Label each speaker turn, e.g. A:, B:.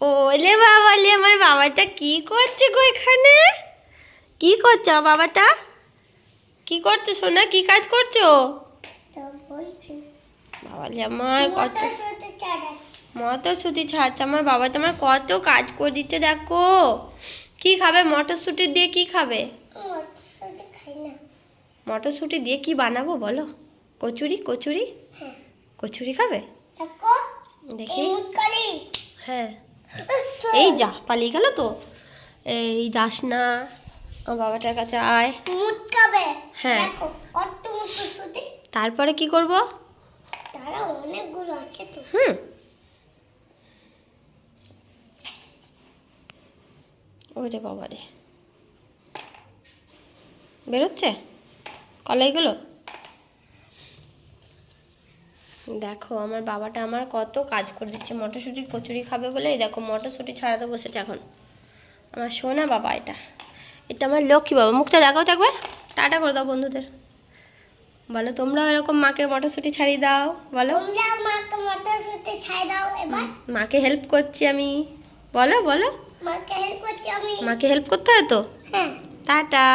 A: ওলে বাবালে, আমার বাবাটা কি করছে গো এখানে? কি করছো বাবাটা? কি করছো সোনা? কি কাজ করছো? বাবালে আমার কত মটরশুঁটি ছাড়ছে। আমার বাবা তো আমার কত কাজ করে দিচ্ছে দেখো। কি খাবে মটরশুঁটি দিয়ে? কি খাবে? মটরশুঁটি দিয়ে কি বানাবো বলো? কচুরি কচুরি কচুরি খাবে? দেখি। হ্যাঁ, এই যা পালিয়ে গেল তো। এই যাস না, আমার বাবাটার কাছে আয়। হ্যাঁ, তারপরে কি করব? ওরে বাবা রে, বেরোচ্ছে কলাইগুলো। দেখো আমার বাবাটা আমার কত কাজ করে দিচ্ছে। মটরশুঁটির কচুরি খাবে বলে এই দেখো মটরশুঁটি ছাড়াতে বসেছে এখন। আমার সোনা বাবা এটা, এটা আমার লক্ষ্মী বাবা। মুখটা দেখাও তো একবার, টাটা করে দাও বন্ধুদের। বলো তোমরাও এরকম মাকে মটরশুঁটি ছাড়িয়ে দাও। বলো মাকে হেল্প করছি আমি। বলো বলো, মাকে হেল্প করতে হয় তো। টাটা।